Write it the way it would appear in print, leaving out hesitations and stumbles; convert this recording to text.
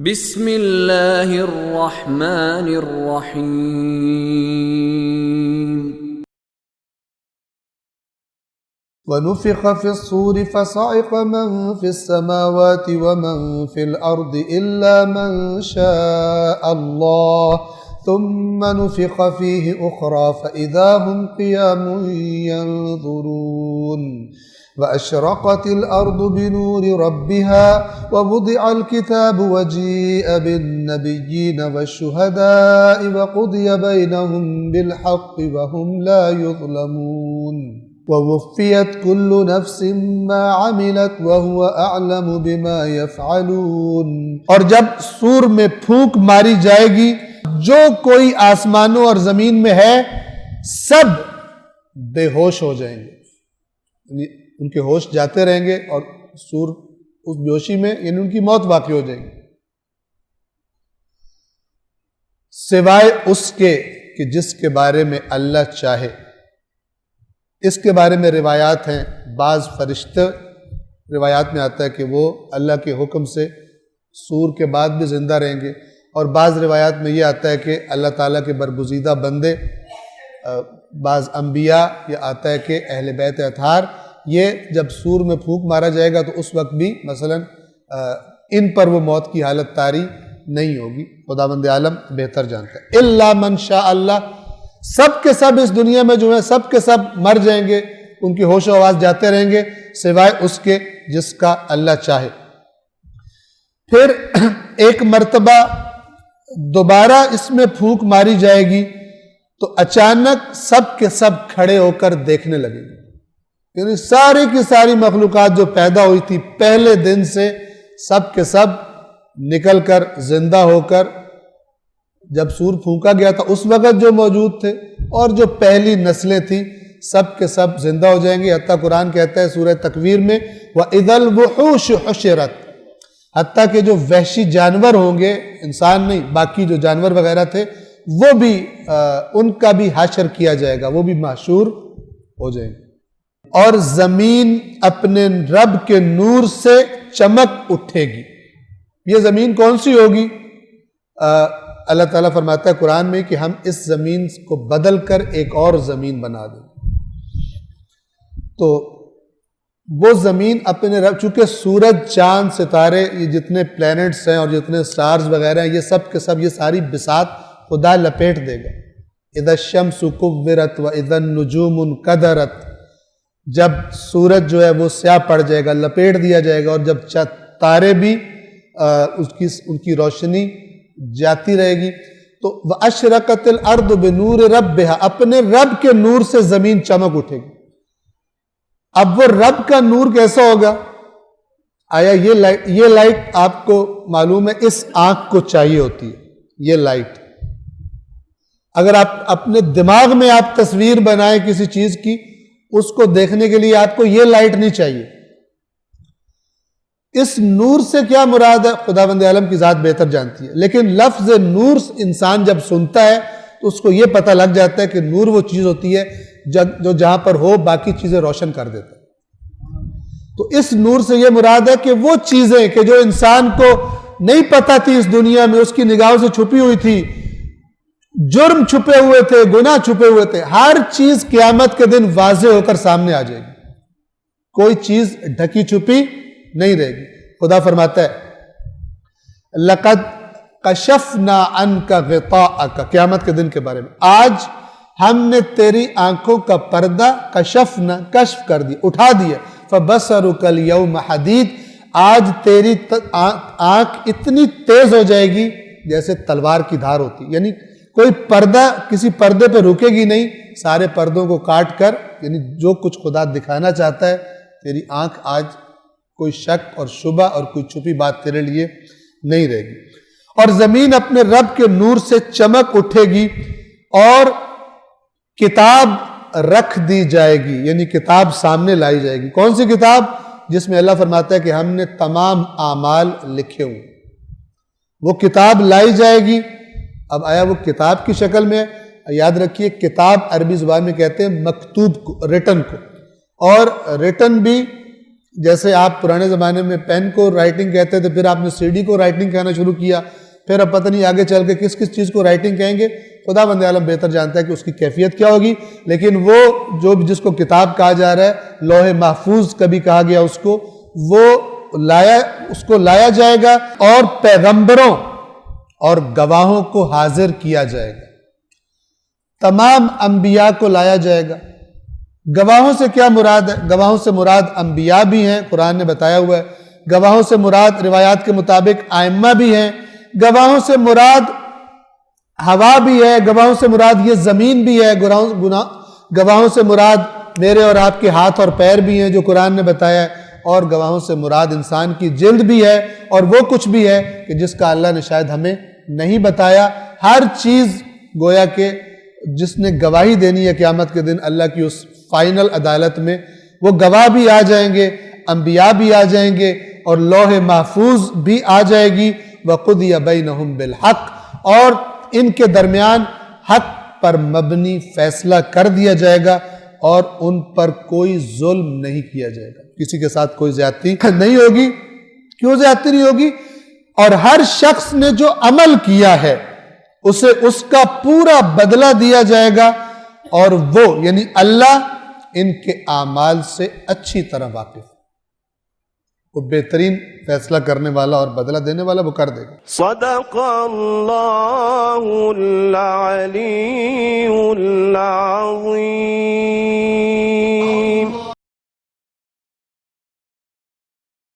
بسم اللہ الرحمن الرحیم وَنُفِخَ فِي الصُّورِ فَصَعِقَ مَن فِي السَّمَاوَاتِ وَمَن فِي الْأَرْضِ إِلَّا مَن شَاءَ اللَّهُ ثُمَّ نُفِخَ فِيهِ أُخْرَى فَإِذَا هُمْ قِيَامٌ يَنظُرُونَ وَأَشْرَقَتِ الْأَرْضُ بِنُورِ رَبِّهَا وَوُضِعَ الْكِتَابُ وَجِيءَ بِالنَّبِيِّينَ وَالشُّهَدَاءِ وَقُضِيَ بَيْنَهُم بِالْحَقِّ وَهُمْ لَا يُظْلَمُونَ وَوُفِّيَتْ كُلُّ نَفْسٍ مَّا عَمِلَتْ وَهُوَ أَعْلَمُ بِمَا يَفْعَلُونَ۔ اور جب سور میں پھونک ماری جائے گی، جو کوئی آسمانوں اور زمین میں ہے سب بے ہوش ہو جائیں گے، یعنی ان کے ہوش جاتے رہیں گے اور سور اس بے ہوشی میں یعنی ان کی موت واقع ہو جائے گی، سوائے اس کے کہ جس کے بارے میں اللہ چاہے۔ اس کے بارے میں روایات ہیں، بعض فرشتے روایات میں آتا ہے کہ وہ اللہ کے حکم سے سور کے بعد بھی زندہ رہیں گے، اور بعض روایات میں یہ آتا ہے کہ اللہ تعالیٰ کے برگزیدہ بندے، بعض انبیاء، یہ آتا ہے کہ اہل بیت اطہار، یہ جب سور میں پھونک مارا جائے گا تو اس وقت بھی مثلا ان پر وہ موت کی حالت طاری نہیں ہوگی۔ خداوند عالم بہتر جانتا ہے۔ الا من شاء اللہ، سب کے سب اس دنیا میں جو ہے سب کے سب مر جائیں گے، ان کی ہوش و آواز جاتے رہیں گے سوائے اس کے جس کا اللہ چاہے۔ پھر ایک مرتبہ دوبارہ اس میں پھونک ماری جائے گی تو اچانک سب کے سب کھڑے ہو کر دیکھنے لگیں گے، یعنی ساری کی ساری مخلوقات جو پیدا ہوئی تھی پہلے دن سے سب کے سب نکل کر زندہ ہو کر، جب سور پھونکا گیا تھا اس وقت جو موجود تھے اور جو پہلی نسلیں تھیں سب کے سب زندہ ہو جائیں گے۔ حتیٰ قرآن کہتا ہے سورہ تکویر میں وَإِذَا الْوُحُوشُ حُشِرَتْ، حتیٰ کہ جو وحشی جانور ہوں گے، انسان نہیں باقی جو جانور وغیرہ تھے وہ بھی ان کا بھی حشر کیا جائے گا، وہ بھی محشور ہو جائیں گے، اور زمین اپنے رب کے نور سے چمک اٹھے گی۔ یہ زمین کون سی ہوگی؟ اللہ تعالیٰ فرماتا ہے قرآن میں کہ ہم اس زمین کو بدل کر ایک اور زمین بنا دیں، تو وہ زمین اپنے رب، چونکہ سورج، چاند، ستارے، یہ جتنے پلینٹس ہیں اور جتنے سٹارز وغیرہ ہیں یہ سب کے سب یہ ساری بساط خدا لپیٹ دے گا۔ اذا الشمس کورت واذا النجوم انکدرت، جب سورج جو ہے وہ سیاہ پڑ جائے گا، لپیٹ دیا جائے گا، اور جب تارے بھی ان کی روشنی جاتی رہے گی، تو وَأَشْرَقَتِ الْأَرْضُ بِنُورِ رَبِّهَا، اپنے رب کے نور سے زمین چمک اٹھے گی۔ اب وہ رب کا نور کیسا ہوگا؟ آیا یہ لائٹ آپ کو معلوم ہے اس آنکھ کو چاہیے ہوتی ہے، یہ لائٹ اگر آپ اپنے دماغ میں آپ تصویر بنائیں کسی چیز کی، اس کو دیکھنے کے لیے آپ کو یہ لائٹ نہیں چاہیے۔ اس نور سے کیا مراد ہے خداوند عالم کی ذات بہتر جانتی ہے، لیکن لفظ نور انسان جب سنتا ہے تو اس کو یہ پتہ لگ جاتا ہے کہ نور وہ چیز ہوتی ہے جو جہاں پر ہو باقی چیزیں روشن کر دیتا ہے۔ تو اس نور سے یہ مراد ہے کہ وہ چیزیں کہ جو انسان کو نہیں پتہ تھی اس دنیا میں، اس کی نگاہوں سے چھپی ہوئی تھی، جرم چھپے ہوئے تھے، گناہ چھپے ہوئے تھے، ہر چیز قیامت کے دن واضح ہو کر سامنے آ جائے گی، کوئی چیز ڈھکی چھپی نہیں رہے گی۔ خدا فرماتا ہے لَقَدْ كَشَفْنَا عَنْكَ غِطَاءَكَ، قیامت کے دن کے بارے میں، آج ہم نے تیری آنکھوں کا پردہ کشفنا، کشف کر دیا، اٹھا دیا، فَبَصَرُكَ الْيَوْمَ حَدِيدٌ، آج تیری آنکھ اتنی تیز ہو جائے گی جیسے تلوار کی دھار ہوتی، یعنی کوئی پردہ کسی پردے پہ رکے گی نہیں، سارے پردوں کو کاٹ کر، یعنی جو کچھ خدا دکھانا چاہتا ہے تیری آنکھ آج کوئی شک اور شبہ اور کوئی چھپی بات تیرے لیے نہیں رہے گی۔ اور زمین اپنے رب کے نور سے چمک اٹھے گی اور کتاب رکھ دی جائے گی، یعنی کتاب سامنے لائی جائے گی۔ کون سی کتاب؟ جس میں اللہ فرماتا ہے کہ ہم نے تمام اعمال لکھے ہوئے، وہ کتاب لائی جائے گی۔ اب آیا وہ کتاب کی شکل میں، یاد رکھیے کتاب عربی زبان میں کہتے ہیں مکتوب کو، ریٹن کو، اور ریٹن بھی جیسے آپ پرانے زمانے میں پین کو رائٹنگ کہتے تھے، پھر آپ نے سی ڈی کو رائٹنگ کہنا شروع کیا، پھر اب پتہ نہیں آگے چل کے کس کس چیز کو رائٹنگ کہیں گے، خدا بند عالم بہتر جانتا ہے کہ اس کی کیفیت کیا ہوگی. لیکن وہ جو جس کو کتاب کہا جا رہا ہے، لوح محفوظ کبھی کہا گیا اس کو لایا جائے گا، اور پیغمبروں اور گواہوں کو حاضر کیا جائے گا. تمام انبیاء کو لایا جائے گا. گواہوں سے کیا مراد ہے؟ گواہوں سے مراد انبیاء بھی ہیں، قرآن نے بتایا ہوا ہے. گواہوں سے مراد روایات کے مطابق ائمہ بھی ہیں. گواہوں سے مراد ہوا بھی ہے. گواہوں سے مراد یہ زمین بھی ہے. گواہوں سے مراد میرے اور آپ کے ہاتھ اور پیر بھی ہیں جو قرآن نے بتایا ہے. اور گواہوں سے مراد انسان کی جلد بھی ہے، اور وہ کچھ بھی ہے کہ جس کا اللہ نے شاید ہمیں نہیں بتایا. ہر چیز گویا کہ جس نے گواہی دینی ہے قیامت کے دن اللہ کی اس فائنل عدالت میں، وہ گواہ بھی آ جائیں گے، انبیاء بھی آ جائیں گے، اور لوح محفوظ بھی آ جائے گی. وَقُضِيَ بَيْنَهُمْ بِالْحَقِّ، اور ان کے درمیان حق پر مبنی فیصلہ کر دیا جائے گا، اور ان پر کوئی ظلم نہیں کیا جائے گا. کسی کے ساتھ کوئی زیادتی نہیں ہوگی. کیوں زیادتی نہیں ہوگی؟ اور ہر شخص نے جو عمل کیا ہے اسے اس کا پورا بدلہ دیا جائے گا، اور وہ یعنی اللہ ان کے اعمال سے اچھی طرح واقف ہے. وہ بہترین فیصلہ کرنے والا اور بدلہ دینے والا وہ کر دے گا. صدق اللہ العلی العظیم.